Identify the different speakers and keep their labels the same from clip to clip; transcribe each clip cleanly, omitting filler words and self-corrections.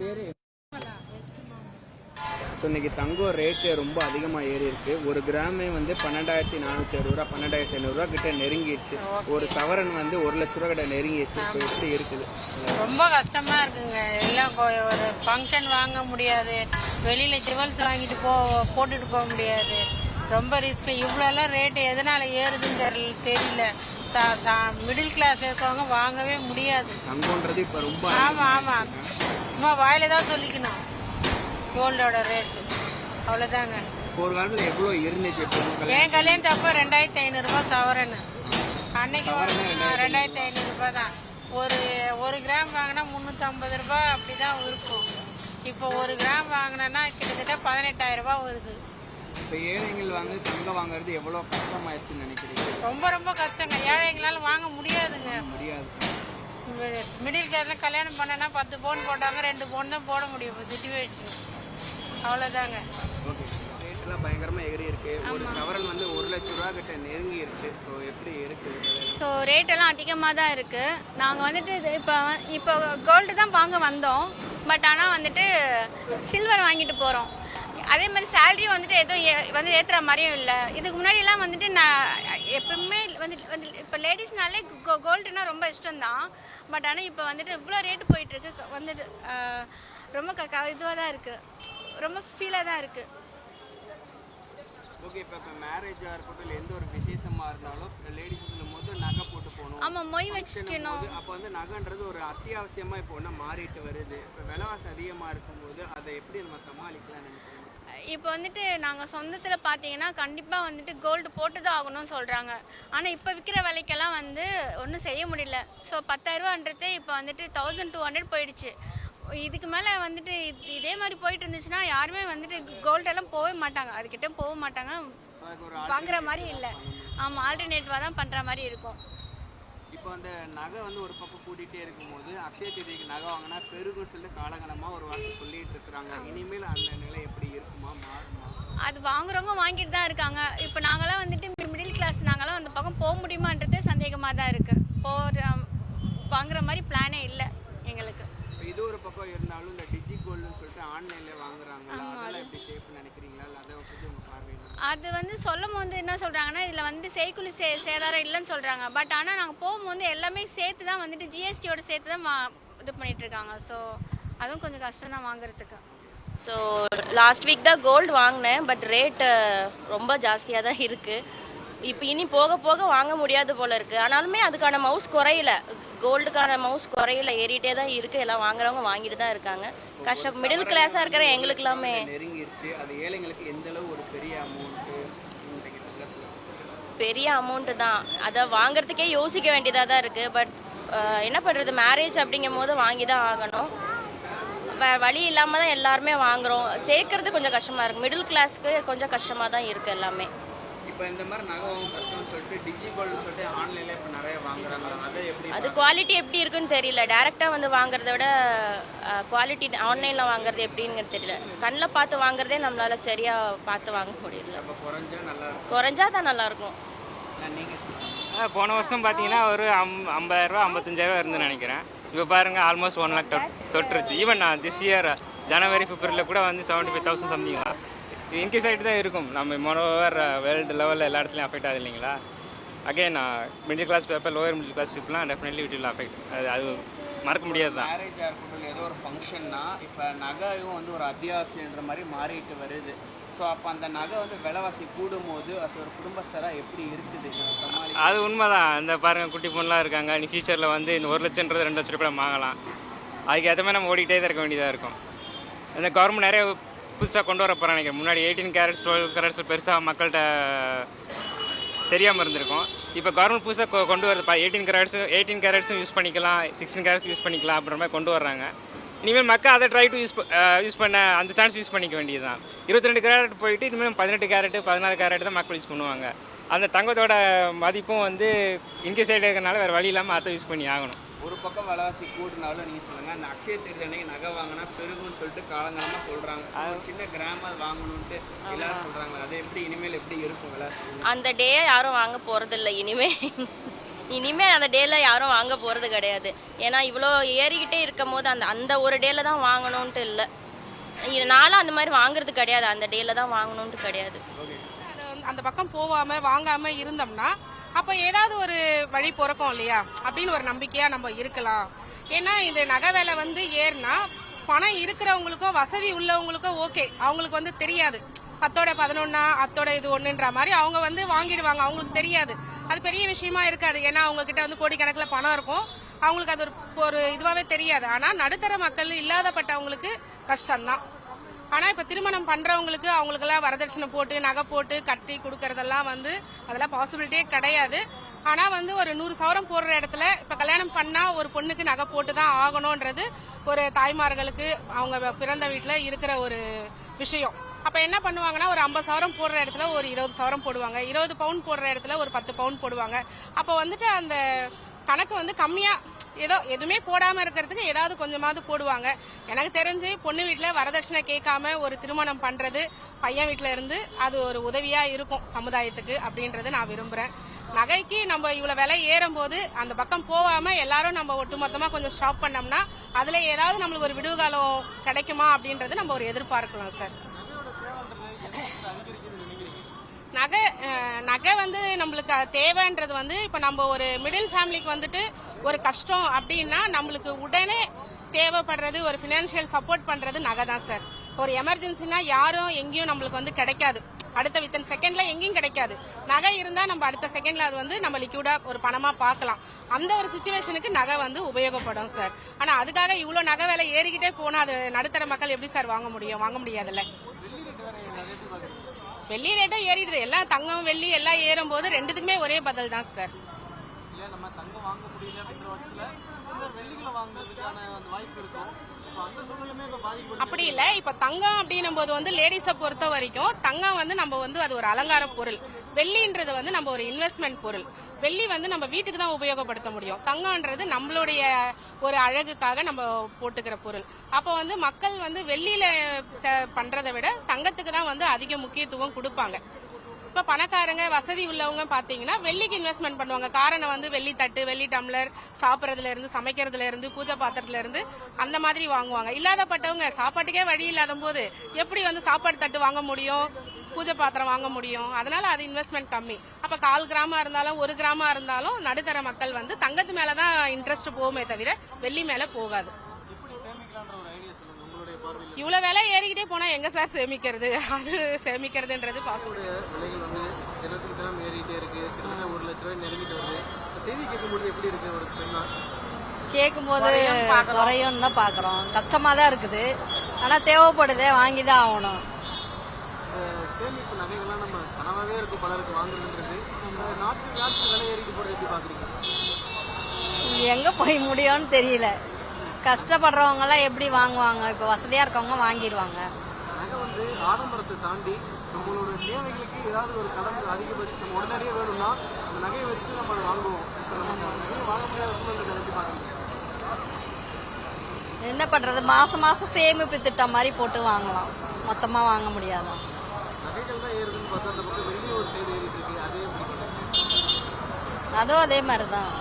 Speaker 1: பேர். ஸோ இன்றைக்கி தங்கம் ரேட்டு ரொம்ப அதிகமாக ஏறி இருக்குது. ஒரு கிராமே வந்து 12,460 ரூபா 12,500 கிட்ட நெருங்கிடுச்சு. ஒரு சவரன் வந்து 1 லட்ச ரூபா கிட்ட நெருங்கிடுச்சு. ஸோ எப்படி இருக்குது?
Speaker 2: ரொம்ப கஷ்டமாக இருக்குங்க. எல்லாம் ஒரு ஃபங்க்ஷன் வாங்க முடியாது, வெளியில் ஜுவல்ஸ் வாங்கிட்டு போட்டுட்டு போக முடியாது. ரொம்ப ரிஸ்க். இவ்வளோலாம் ரேட்டு எதனால் ஏறுதுன்னு தெரியல. மிடில் கிளாஸ் இருக்கவங்க வாங்கவே முடியாது.
Speaker 1: தங்கம்ன்றது இப்போ ரொம்ப
Speaker 2: ஆமாம். சும்மா வாயில தான் சொல்லிக்கணும் கோல்டோட ரேட்டு. அவ்வளோதாங்க.
Speaker 1: ஒரு காலத்தில் எவ்வளோ இருந்துச்சு?
Speaker 2: என் கல்யாணம் தப்போ 2,500 சவரன். அன்னைக்கு 2,500 தான். ஒரு கிராம் வாங்கினா 350 ரூபா அப்படி தான் இருக்கும். இப்போ ஒரு கிராம் வாங்கினேன்னா கிட்டத்தட்ட 18,000 வருது.
Speaker 1: இப்போ ஏழைகள் வாங்க தங்கம் வாங்குறது எவ்வளோ கஷ்டமாயிடுச்சுன்னு நினைக்கிறீங்க?
Speaker 2: ரொம்ப கஷ்டங்க. ஏழைங்களால வாங்க முடியாதுங்க.
Speaker 1: முடியாது.
Speaker 2: மிடில் கிளாஸ்ல கல்யாணம் பண்ணனா 10 பவுன் போட்டாங்க, 2 பவுன் தான் போட முடியும் சிச்சுவேஷன். அவ்வளோதாங்க.
Speaker 1: ஓகே. ரேட்டெல்லாம் பயங்கரமாக எகிரி இருக்கு. ஒரு சவரன் வந்து 1 லட்ச ரூபா கிட்ட நெருங்கிடுச்சு. ஸோ எப்படி இருக்குது?
Speaker 3: ஸோ ரேட்டெல்லாம் அதிகமாக தான் இருக்குது. நாங்கள் வந்துட்டு இப்போ கோல்டு தான் வாங்க வந்தோம். பட் ஆனால் வந்துட்டு சில்வர் வாங்கிட்டு போகிறோம். அதே மாதிரி சேலரி வந்துட்டு எதுவும் ஏற்றுற மாதிரியும் இல்லை. இதுக்கு முன்னாடியெல்லாம் வந்துட்டு நான் எப்பவுமே வந்துட்டு இப்போ லேடிஸ்னாலே கோல்டுனா ரொம்ப இஷ்டம்தான். பட் ஆனால் இப்போ வந்துட்டு இவ்வளோ ரேட்டு போயிட்டுருக்கு. வந்துட்டு ரொம்ப இதுவாக தான் இருக்குது. ரொம்ப ஃபீலாக தான் இருக்குது.
Speaker 1: ஓகே. இப்போ மேரேஜாக இருக்கட்டும், இல்லை எந்த ஒரு விசேஷமாக இருந்தாலும் லேடிஸ் சொல்லும்போது நகை போட்டு போகணும்.
Speaker 3: ஆமாம், மொய் வச்சுக்கணும்.
Speaker 1: அப்போ வந்து நகைன்றது ஒரு அத்தியாவசியமாக இப்போ ஒன்றா மாறிட்டு வருது. இப்போ விலைவாசி அதிகமாக இருக்கும்போது அதை எப்படி நம்ம சமாளிக்கலாம்னு நினைக்கிறேன்?
Speaker 3: இப்போ வந்துட்டு நாங்கள் சொந்தத்தில் பார்த்தீங்கன்னா கண்டிப்பாக வந்துட்டு கோல்டு போட்டு தான் ஆகணும்னு சொல்கிறாங்க. ஆனால் இப்போ விற்கிற விலைக்கெல்லாம் வந்து ஒன்றும் செய்ய முடியல. ஸோ 10,000ன்றது இப்போ வந்துட்டு 1,200 போயிடுச்சு. இதுக்கு மேலே வந்துட்டு இதே மாதிரி போயிட்டு இருந்துச்சுன்னா யாருமே வந்துட்டு கோல்டெல்லாம் போகவே மாட்டாங்க, அதுக்கிட்ட போக மாட்டாங்க, வாங்குற மாதிரி இல்லை. ஆமாம், ஆல்டர்னேட்டிவாக தான் பண்ணுற மாதிரி இருக்கும்.
Speaker 1: இப்போ அந்த நகை வந்து ஒரு பக்கம் கூட்டிகிட்டே இருக்கும்போது அக்ஷய தீதிக்கு நகை வாங்கினா பெருகும் சொல்லி காலகாலமாக ஒரு வார்த்தை சொல்லிட்டு இருக்கிறாங்க. இனிமேல் அந்த நிலை எப்படி இருக்குமா, மாறுமா?
Speaker 3: அது வாங்குறவங்க வாங்கிட்டு தான் இருக்காங்க. இப்போ நாங்களாம் வந்துட்டு மிடில் கிளாஸ், நாங்களாம் அந்த பக்கம் போக முடியுமான்றதே சந்தேகமாக தான் இருக்குது. வாங்குற மாதிரி பிளானே இல்லை எங்களுக்கு.
Speaker 1: இது ஒரு பக்கம் இருந்தாலும் இந்த டிஜி கோல்டுன்னு சொல்லிட்டு ஆன்லைனில் வாங்குறாங்களா, அதெல்லாம் எப்படி சேஃப்னு நினைக்கிறீங்களா? இல்லை அதை பற்றி உங்கள் பார்வை?
Speaker 3: அது வந்து சொல்லும் போது என்ன சொல்கிறாங்கன்னா இதில் வந்து செய்குலி சேதாரம் இல்லைன்னு சொல்கிறாங்க. பட் ஆனால் நாங்கள் போகும்போது எல்லாமே சேர்த்து தான் வந்துட்டு ஜிஎஸ்டியோட சேர்த்து தான் இது பண்ணிகிட்ருக்காங்க. ஸோ அதுவும் கொஞ்சம் கஷ்டம் தான் வாங்குறதுக்கு.
Speaker 4: ஸோ லாஸ்ட் வீக் தான் கோல்டு வாங்கினேன். பட் ரேட்டு ரொம்ப ஜாஸ்தியாக தான் இருக்குது. இப்போ இனி போக போக வாங்க முடியாது போல் இருக்குது. ஆனாலுமே அதுக்கான மவுஸ் குறையில, கோல்டுக்கான மவுஸ் குறையில, ஏறிட்டே தான் இருக்குது. எல்லாம் வாங்குறவங்க வாங்கிட்டு தான் இருக்காங்க. கஷ்டம். மிடில் கிளாஸாக இருக்கிற எங்களுக்கு எல்லாமே
Speaker 1: நெருங்கிடுச்சு. அது ஏழைங்களுக்கு எந்த அளவு ஒரு பெரிய
Speaker 4: அமௌண்ட்டு தான். அதை வாங்குறதுக்கே யோசிக்க வேண்டியதாக தான் இருக்குது. பட் என்ன பண்ணுறது, மேரேஜ் அப்படிங்கும் போது வாங்கி தான் ஆகணும். வழி இல்லாமல் தான் எல்லாருமே வாங்குகிறோம். சேர்க்கறது கொஞ்சம் கஷ்டமாக இருக்குது. மிடில் கிளாஸ்க்கு கொஞ்சம் கஷ்டமாக தான் இருக்குது எல்லாமே.
Speaker 1: இப்போ இந்த மாதிரி நகை வாங்க கஷ்டம்னு சொல்லிட்டு டிஜி கோல்டுன்னு சொல்லிட்டு ஆன்லைனில் இப்போ நிறைய வாங்குறாங்க. அதை எப்படி?
Speaker 4: அது குவாலிட்டி எப்படி இருக்குன்னு தெரியல. டேரெக்டாக வந்து வாங்குறத விட குவாலிட்டி ஆன்லைனில் வாங்குறது எப்படின்னு தெரியல. கண்ணில் பார்த்து வாங்குறதே நம்மளால் சரியாக பார்த்து வாங்க முடியல. குறைஞ்சா தான் நல்லாயிருக்கும்.
Speaker 5: போன வருஷம் பார்த்தீங்கன்னா ஒரு 50,000 55,000 இருந்துன்னு நினைக்கிறேன். இப்போ பாருங்கள் ஆல்மோஸ்ட் 1 lakh தொட்டுருச்சு. ஈவன் நான் திஸ் இயர் ஜனவரி பிப்ரவரியில் கூட வந்து 75,000 சம்திங் தான். இது இன்க்ரீஸ் ஆகிட்டு தான் இருக்கும். நம்ம மோரோவர் வேர்ல்டு லெவலில் எல்லா இடத்துலையும் அஃபெக்ட் ஆகுது இல்லைங்களா? Again middle class people, lower middle class பீப்புளாம் டெஃபினெட்லி இட் வில் அஃபெக்ட். அது மறக்க முடியாது தான்.
Speaker 1: மேரேஜாக இருக்கட்டும், ஏதோ ஒரு ஃபங்க்ஷன்னா இப்போ நகையும் வந்து ஒரு அத்தியாவசியன்ற மாதிரி மாறிட்டு வருது. ஸோ அப்போ அந்த நகை வந்து விலைவாசி கூடும்போது அது ஒரு குடும்பஸ்தராக எப்படி இருக்குது?
Speaker 5: அது உண்மை தான். இந்த பாருங்கள் குட்டி பொண்ணுலாம் இருக்காங்க. நீ ஃபியூச்சரில் வந்து இந்த 1 லட்சன்றது 2 லட்ச ரூபாய் வாங்கலாம். அதுக்கு ஏற்ற மாதிரி நம்ம ஓடிக்கிட்டே தான் இருக்க வேண்டியதாக இருக்கும். இந்த கவர்மெண்ட் நிறைய புதுசாக கொண்டு வர போகிறாங்க நினைக்கிறேன். முன்னாடி 18 கேரட்ஸ் 12 கேரட்ஸ் பெருசாக மக்கள்கிட்ட தெரியாமல் இருந்திருக்கும். இப்போ கவர்மெண்ட் புதுசாக கொண்டு வருது. 18 கேரட்ஸும் யூஸ் பண்ணிக்கலாம், 16 கேரட்ஸ் யூஸ் பண்ணிக்கலாம் அப்படின்ற மாதிரி கொண்டு வர்றாங்க. இனிமேல் மக்கள் அதை ட்ரை டு யூஸ் பண்ண அந்த சான்ஸ் யூஸ் பண்ணிக்க வேண்டியது தான். 22 கேரட் போயிட்டு இனிமேல் 18 கேரட்டு 14 கேரட் தான் மக்கள் யூஸ் பண்ணுவாங்க. அந்த தங்கத்தோட மதிப்பும் வந்து இன்க்ரீஸ் ஆகிட்டே இருக்கிறனால வேறு வழி இல்லாமல் அதை யூஸ் பண்ணி ஆகணும்.
Speaker 1: ஒரு பக்கம் விலைவாசி கூடுனாலும் நீங்கள் சொல்லுங்கள், அந்த அக்ஷய தீர்த்தி அன்னைக்கு நகை வாங்கினா பெருகுன்னு சொல்லிட்டு காலங்காலமாக சொல்கிறாங்க. அது சின்ன கிராமம் வாங்கணுன்ட்டு எல்லாரும் சொல்கிறாங்க. அது எப்படி இனிமேல் எப்படி இருக்கும் விலைவாசி?
Speaker 4: அந்த டே யாரும் வாங்க போகிறதில்ல இனிமேல். இனிமேல் அந்த டேல யாரும் வாங்க போகிறது கிடையாது. ஏன்னா இவ்வளோ ஏறிக்கிட்டே இருக்கும் போது அந்த ஒரு டேல தான் வாங்கணுன்ட்டு இல்லை. நானும் அந்த மாதிரி வாங்குறது கிடையாது, அந்த டேல தான் வாங்கணுன்ட்டு கிடையாது.
Speaker 6: அந்த பக்கம் போகாம வாங்காம இருந்தோம்னா அப்போ ஏதாவது ஒரு வழி பிறக்கும் இல்லையா அப்படின்னு ஒரு நம்பிக்கையா நம்ம இருக்கலாம். ஏன்னா இந்த நகை விலை வந்து ஏறினா பணம் இருக்கிறவங்களுக்கோ வசதி உள்ளவங்களுக்கோ ஓகே, அவங்களுக்கு வந்து தெரியாது 10ஓட 11 அத்தோட இது ஒண்ணுன்ற மாதிரி அவங்க வந்து வாங்கிடுவாங்க, அவங்களுக்கு தெரியாது, அது பெரிய விஷயமா இருக்காது. ஏன்னா அவங்க கிட்ட வந்து கோடிக்கணக்கில் பணம் இருக்கும், அவங்களுக்கு அது ஒரு இதுவாகவே தெரியாது. ஆனா நடுத்தர மக்கள் இல்லாதப்பட்டவங்களுக்கு கஷ்டம்தான். ஆனா இப்ப திருமணம் பண்றவங்களுக்கு அவங்களுக்கெல்லாம் வரதட்சணை போட்டு நகை போட்டு கட்டி கொடுக்கறதெல்லாம் வந்து அதெல்லாம் பாசிபிலிட்டியே கிடையாது. ஆனா வந்து ஒரு 100 சவரம் போடுற இடத்துல இப்ப கல்யாணம் பண்ணா ஒரு பொண்ணுக்கு நகை போட்டு தான் ஆகணும்ன்றது ஒரு தாய்மார்களுக்கு அவங்க பிறந்த வீட்டுல இருக்கிற ஒரு விஷயம். அப்ப என்ன பண்ணுவாங்கன்னா ஒரு 50 சவரம் போடுற இடத்துல ஒரு 20 சவரம் போடுவாங்க, 20 பவுன் போடுற இடத்துல ஒரு 10 பவுன் போடுவாங்க. அப்ப வந்துட்டு அந்த கணக்கு வந்து கம்மியா ஏதோ எதுவுமே போடாம இருக்கிறதுக்கு ஏதாவது கொஞ்சமாவது போடுவாங்க. எனக்கு தெரிஞ்சு பொண்ணு வீட்டுல வரதட்சணை கேட்காம ஒரு திருமணம் பண்றது பையன் வீட்டுல இருந்து அது ஒரு உதவியா இருக்கும் சமுதாயத்துக்கு அப்படின்றது நான் விரும்புறேன். நகைக்கு நம்ம இவ்வளவு விலை ஏறும் போது அந்த பக்கம் போகாம எல்லாரும் நம்ம ஒட்டுமொத்தமா கொஞ்சம் ஸ்டாப் பண்ணோம்னா அதுல ஏதாவது நம்மளுக்கு ஒரு விடுவு காலம் கிடைக்குமா அப்படின்றது நம்ம ஒரு எதிர்பார்க்கலாம் சார். நகை வந்து நம்மளுக்கு தேவைன்றது வந்து இப்ப நம்ம ஒரு மிடில் ஃபேமிலிக்கு வந்துட்டு ஒரு கஷ்டம் அப்படின்னா நம்மளுக்கு உடனே தேவைப்படுறது ஒரு பினான்சியல் சப்போர்ட் பண்றது நகை தான் சார். ஒரு எமர்ஜென்சினா யாரும் எங்கேயும் நம்மளுக்கு வந்து கிடைக்காது, அடுத்த வித்தின் செகண்ட்ல எங்கேயும் கிடைக்காது. நகை இருந்தா நம்ம அடுத்த செகண்ட்ல அது வந்து நம்ம லிக்விடா ஒரு பணமா பார்க்கலாம். அந்த ஒரு சிச்சுவேஷனுக்கு நகை வந்து உபயோகப்படும் சார். ஆனா அதுக்காக இவ்வளவு நகை விலை ஏறிக்கிட்டே போனா அது நடுத்தர மக்கள் எப்படி சார் வாங்க முடியும்? வாங்க முடியாதுல்ல. வெள்ளி ரேட்டா ஏறிடுது, எல்லாம் தங்கம் வெள்ளி எல்லாம் ஏறும் போது ரெண்டுத்துக்குமே ஒரே பதில் தான் சார். அப்படி இல்ல, இப்ப தங்கம் அப்படின்னும் போது வந்து லேடிஸை பொறுத்த வரைக்கும் தங்கம் வந்து நம்ம வந்து அது ஒரு அலங்கார பொருள், வெள்ளின்றது வந்து நம்ம ஒரு இன்வெஸ்ட்மெண்ட் பொருள். வெள்ளி வந்து நம்ம வீட்டுக்கு தான் உபயோகப்படுத்த முடியும், தங்கம்ன்றது நம்மளுடைய ஒரு அழகுக்காக நம்ம போட்டுக்கிற பொருள். அப்ப வந்து மக்கள் வந்து வெள்ளியில பண்றதை விட தங்கத்துக்கு தான் வந்து அதிக முக்கியத்துவம் கொடுப்பாங்க. இப்ப பணக்காரங்க வசதி உள்ளவங்க பாத்தீங்கன்னா வெள்ளிக்கு இன்வெஸ்ட்மெண்ட் பண்ணுவாங்க. காரணம் வந்து வெள்ளி தட்டு, வெள்ளி டம்ளர், சாப்பிடறதுல இருந்து சமைக்கிறதுல இருந்து பூஜை பாத்திரத்துல இருந்து அந்த மாதிரி வாங்குவாங்க. இல்லாதப்பட்டவங்க சாப்பாட்டுக்கே வழி இல்லாத போது எப்படி வந்து சாப்பாடு தட்டு வாங்க முடியும், பூஜை பாத்திரம் வாங்க முடியும்? அதனால அது இன்வெஸ்ட்மெண்ட் கம்மி. அப்ப 1/4 கிராமா இருந்தாலும் 1 கிராமா இருந்தாலும் நடுத்தர மக்கள் வந்து தங்கத்து மேலதான் இன்ட்ரெஸ்ட் போகுமே தவிர வெள்ளி மேல போகாது. இவ்வளவு விலை ஏறிக்கிட்டே போனா எங்க சார் சேமிக்கிறது? அது சேமிக்கிறதுன்றது பாசிபிள்.
Speaker 7: கேட்கும்போது குறையும் தான் பாக்குறோம், கஷ்டமா தான் இருக்குது. ஆனா தேவைப்படுதே, வாங்கிதான் ஆகணும். எங்க போய் முடியும்னு தெரியல. கஷ்டப்படுறவங்க எல்லாம் எப்படி வாங்குவாங்க? இப்ப வசதியா இருக்கவங்க வாங்கிடுவாங்க.
Speaker 8: ஆடம்பரத்தை தாண்டி நம்மளோட தேவைகளுக்கு ஏதாவது ஒரு கடன் அதிகபட்சம் நம்ம உடனடியே வேணும்னா அந்த நகையை வச்சுட்டு நம்ம வாங்குவோம். வாங்க முடியாத சூழ்நிலை.
Speaker 7: என்ன பண்றது, மாசம் மாசம் சேமிப்பு திட்டம் மாதிரி போட்டு வாங்கலாம், மொத்தமா வாங்க முடியாதான்.
Speaker 8: நகைகள் தான் ஏறுதுன்னு பார்த்தா அந்த பக்கம் வெள்ளி ஒரு சைடு ஏறிட்டு இருக்கு,
Speaker 7: அதுவும் அதே மாதிரிதான்.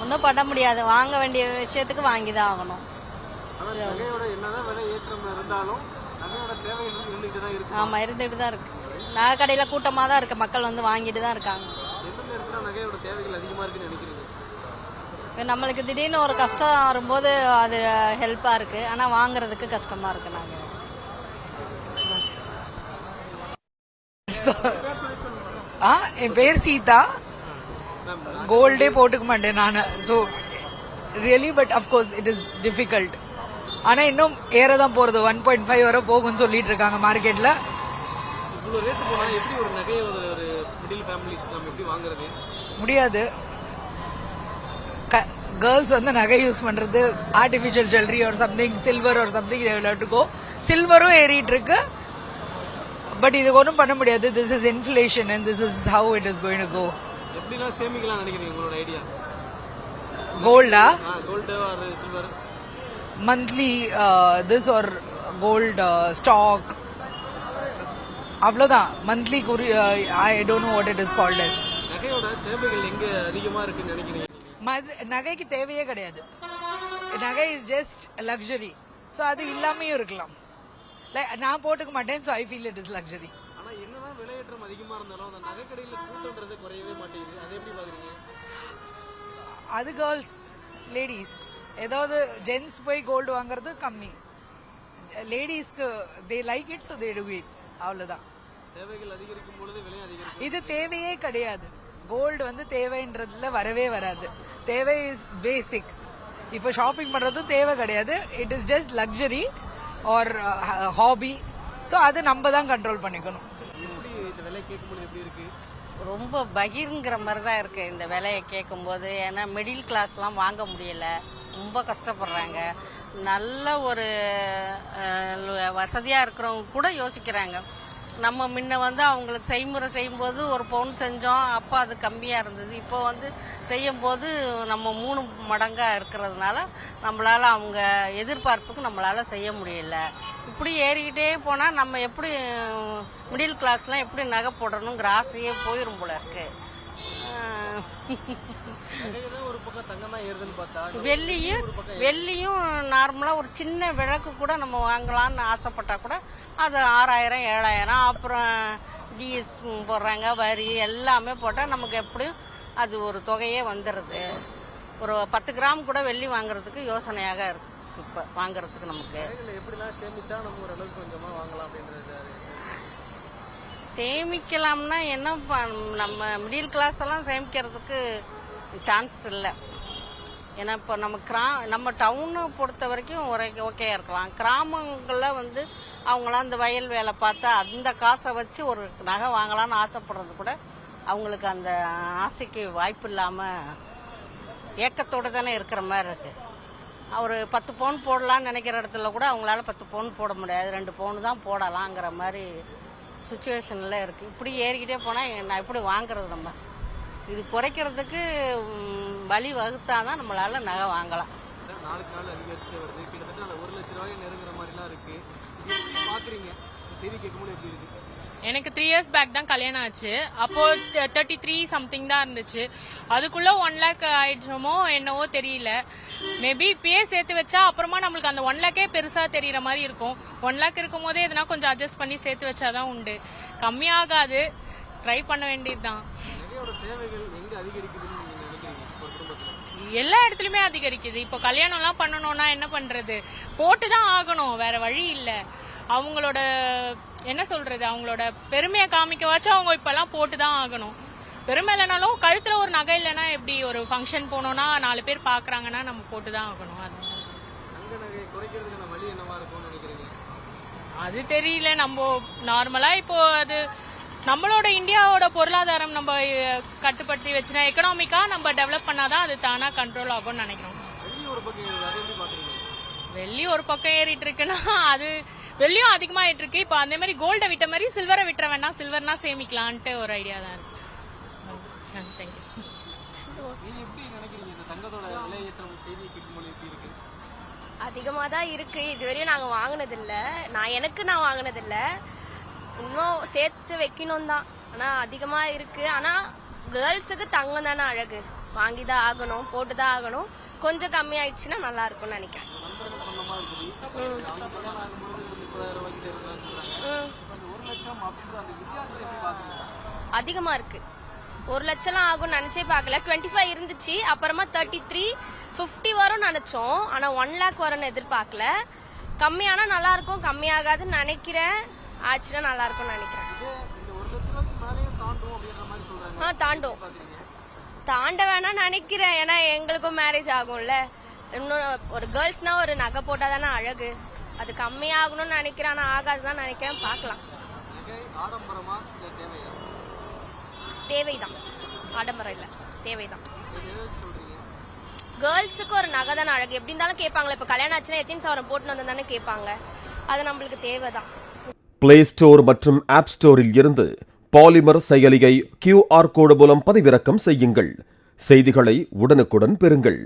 Speaker 7: ஒன்றும் பண்ண முடியாது, வாங்க வேண்டிய விஷயத்துக்கு வாங்கிதான் ஆகணும். ஆமா, இருந்துட்டு தான் இருக்கு. நகை கடையில கூட்டமா தான் இருக்கு, மக்கள் வந்து வாங்கிட்டு தான் இருக்காங்க. இப்போ நம்மளுக்கு திடீர்னு ஒரு கஷ்டம் வரும்போது அது ஹெல்ப்பா இருக்கு, ஆனா வாங்குறதுக்கு கஷ்டமா இருக்கு. நாங்க
Speaker 9: என் பேர் சீதா. கோல்டே போட்டுக்க மாட்டேன் நான். So really but of course it is difficult. ஆனால் இன்னும் ஏறதான் போகிறது, 1.5 வரை போகும்னு சொல்லிட்டு இருக்காங்க மார்க்கெட்டில். முடியாது. கேர்ள்ஸ் வந்து நகை யூஸ் பண்ணுறது ஆர்டிஃபிஷியல் ஜுவல்லரி ஒரு சம்திங், சில்வர் ஒரு சம்திங் விளையாட்டுக்கோ. சில்வரும் ஏறிட்டு இருக்கு, பட் இது ஒன்றும் பண்ண முடியாது. This is inflation and this is how it is going to go. கோல்டா? Monthly this or gold stock, அவ்வளோதான். Monthly I don't know what it is called as.
Speaker 8: நகையோட தேவைகள் எங்க அதிகமா இருக்குன்னு நினைக்கிறீங்க?
Speaker 9: நகைக்கு தேவையே கிடையாது. நகை இஸ் ஜஸ்ட் லக்ஸரி. ஸோ அது இல்லாமையும் இருக்கலாம். நான் போட்டுக்க மாட்டேன். So I feel it is luxury.
Speaker 8: ஆனா என்னதான் விலையேற்றம் அதிகமா இருந்தாலும் அந்த நகை கடையில கூட்டம்ன்றது குறையவே மாட்டேங்குது. அதை எப்படி பாக்குறீங்க?
Speaker 9: அது கேர்ள்ஸ், லேடிஸ், ஏதாவது ஜென்ஸ் போய் கோல்டு வாங்குறது கம்மி. லேடிஸ்க்கு they like it, so they to it. அவ்வளோதான்.
Speaker 8: தேவைகள் அதிகரிக்கும் பொழுது விலை அதிகரிக்கும்.
Speaker 9: இது தேவையே கிடையாது. கோல்டு வந்து தேவைன்றதுல வரவே வராது. தேவை இஸ் பேசிக். இப்போ ஷாப்பிங் பண்றதும் தேவை கிடையாது. It is just luxury or hobby. So அது நம்ம தான் கண்ட்ரோல் பண்ணிக்கணும்.
Speaker 8: எப்படி இந்த விலை கேட்கும்போது எப்படி இருக்கு?
Speaker 2: ரொம்ப பகீருங்கிற மாதிரி தான் இருக்குது இந்த விலையை கேட்கும்போது. ஏன்னா மிடில் கிளாஸ்லாம் வாங்க முடியல, ரொம்ப கஷ்டப்படுறாங்க. நல்ல ஒரு வசதியாக இருக்கிறவங்க கூட யோசிக்கிறாங்க. நம்ம முன்ன வந்து அவங்களுக்கு செய்முறை செய்யும்போது ஒரு பவுன் செஞ்சோம், அப்போ அது கம்மியாக இருந்தது. இப்போ வந்து செய்யும்போது நம்ம 3 மடங்காக இருக்கிறதுனால நம்மளால் அவங்க எதிர்பார்ப்புக்கு நம்மளால் செய்ய முடியல. இப்படி ஏறிக்கிட்டே போனால் நம்ம எப்படி மிடில் கிளாஸ்லாம் எப்படி நகை போடணுங்கிற ஆசையே போயிடும் போல இருக்கு.
Speaker 8: ஒரு பக்கம் தங்கம் தான் ஏறுதுன்னு பார்த்தா
Speaker 2: வெள்ளியும் நார்மலாக ஒரு சின்ன விளக்கு கூட நம்ம வாங்கலாம்னு ஆசைப்பட்டா கூட அது 6000 7000. அப்புறம் டிஎஸ் போடுறாங்க, வரி எல்லாமே போட்டால் நமக்கு எப்படியும் அது ஒரு தொகையே வந்துடுது. ஒரு 10 கிராம் கூட வெள்ளி வாங்குறதுக்கு யோசனையாக இருக்கு இப்போ வாங்குறதுக்கு. நமக்கு
Speaker 8: எப்படிலாம் சேமிச்சா நம்ம ஒரு அளவுக்கு கொஞ்சமா வாங்கலாம் அப்படின்றது
Speaker 2: சேமிக்கலாம்னா என்ன, நம்ம மிடில் கிளாஸ் எல்லாம் சேமிக்கிறதுக்கு சான்ஸ் இல்லை. ஏன்னா இப்போ நம்ம டவுனை பொறுத்த வரைக்கும் ஓகேயா இருக்கலாம். கிராமங்களில் வந்து அவங்களாம் அந்த வயல் வேலை பார்த்தா அந்த காசை வச்சு ஒரு நகை வாங்கலாம்னு ஆசைப்படுறது கூட அவங்களுக்கு அந்த ஆசைக்கு வாய்ப்பு இல்லாமல் ஏக்கத்தோடு தானே இருக்கிற மாதிரி இருக்குது. ஒரு 10 பவுன் போடலான்னு நினைக்கிற இடத்துல கூட அவங்களால 10 பவுன் போட முடியாது, 2 பவுன் தான் போடலாங்கிற மாதிரி சுச்சுவேஷனில் இருக்குது. இப்படி ஏறிக்கிட்டே போனால் நான் எப்படி வாங்குறது? நம்ம இது குறைக்கிறதுக்கு வழி வகுத்தா தான் நம்மளால நகை வாங்கலாம்.
Speaker 8: நாளுக்கு நாள் அதிகரிச்சுட்டே வருது. கிட்டத்தட்ட 1 லட்ச ரூபாய் நெருங்குற மாதிரிலாம் இருக்கு. பாக்குறீங்க செய்தி கேட்கும்போது எப்படி இருக்கு?
Speaker 10: எனக்கு 3 years பேக் தான் கல்யாணம் ஆச்சு. அப்போ 33 சம்திங் தான் இருந்துச்சு. அதுக்குள்ள 1 lakh ஆயிடுச்சோமோ என்னவோ தெரியல. மேபி இப்பயே சேர்த்து வச்சா அப்புறமா நம்மளுக்கு அந்த 1 lakhே பெருசா தெரியற மாதிரி இருக்கும். 1 lakh இருக்கும் போதே எதனா கொஞ்சம் அட்ஜஸ்ட் பண்ணி சேர்த்து வச்சாதான் உண்டு. கம்மியாகாது, ட்ரை பண்ண வேண்டியதுதான்.
Speaker 8: தேவைகள் எங்க அதிகரிக்குதுன்னு நீங்க நினைக்கிறீங்க?
Speaker 10: எல்லா இடத்துலயுமே அதிகரிக்குது. இப்போ கல்யாணம் எல்லாம் பண்ணணும்னா என்ன பண்றது? போட்டுதான் ஆகணும், வேற வழி இல்ல. அவங்களோட என்ன சொல்றது, அவங்களோட பெருமையை காமிக்கவாச்சும் அவங்க இப்பெல்லாம் போட்டுதான் ஆகணும். பெருமை இல்லைனாலும் கழுத்துல ஒரு நகை இல்லைன்னா எப்படி? ஒரு ஃபங்க்ஷன் போனோம்னா 4 பேர் பாக்குறாங்கன்னா நம்ம போட்டுதான் ஆகணும். அது தெரியல. நம்ம நார்மலா இப்போ அது நம்மளோட இந்தியாவோட பொருளாதாரம் நம்ம கட்டுப்படுத்தி வச்சுனா எக்கனாமிக்கா நம்ம டெவலப் பண்ணாதான் அது தானா கண்ட்ரோல் ஆகும்னு நினைக்கிறோம். வெள்ளி ஒரு பக்கம் ஏறிட்டு இருக்குன்னா அது வெள்ளியும் அதிகமாயிட்டு இருக்கு. இப்போ அதே மாதிரி கோல்டை விட்ட மாதிரி சில்வரை விட்டுற வேண்டாம், சில்வர்னா சேமிக்கலான்ட்டு ஒரு ஐடியா தான் இருக்கு.
Speaker 4: அதிகமாக தான் இருக்கு. இதுவரையும் நாங்கள் வாங்கினதில்லை. நான் வாங்கினதில்லை. இன்னும் சேர்த்து வைக்கணும் தான். ஆனால் அதிகமாக இருக்கு. ஆனால் கேர்ள்ஸுக்கு தங்கம் தானே அழகு, வாங்கி தான் ஆகணும், போட்டு தான் ஆகணும். கொஞ்சம் கம்மியாயிடுச்சுன்னா நல்லா இருக்கும்னு நினைக்கிறேன். அதிகமா இருக்கு. 1 லட்சம்லாம் ஆகும்னு நினைச்சே பார்க்கல. 25 இருந்துச்சு, அப்புறமா 33, 50 வரும் நினைச்சோம். ஆனா 1 lakh வரும்னு எதிர்பார்க்கல. கம்மியானா நல்லா இருக்கும், கம்மியாகாதுன்னு நினைக்கிறேன். ஆச்சுன்னா நல்லா இருக்கும்னு நினைக்கிறேன். தாண்டும். தாண்ட வேணாம் நினைக்கிறேன். ஏன்னா எங்களுக்கும் மேரேஜ் ஆகும்ல. இன்னும் ஒரு கேர்ள்ஸ்னா ஒரு நகை போட்டாதானே அழகு. அது கம்மியாகணும்னு நினைக்கிறேன். ஆனா ஆகாதுதான் நினைக்கிறேன். பார்க்கலாம். தேவைதான், ஆடம்பரம் இல்ல, தேவைதான். கேர்ள்ஸுக்கு ஒரு நகை தானே அழகு. எப்படி இருந்தாலும் கேட்பாங்களே. இப்ப கல்யாணம் ஆச்சுன்னா எத்தனை சவரம் போட்டு வந்தா தானே கேட்பாங்க. அது நம்மளுக்கு தேவைதான்.
Speaker 11: பிளே ஸ்டோர் மற்றும் ஆப் ஸ்டோரில் இருந்து பாலிமர் செயலியை QR கோடு மூலம் பதிவிறக்கம் செய்யுங்கள். செய்திகளை உடனுக்குடன் பெறுங்கள்.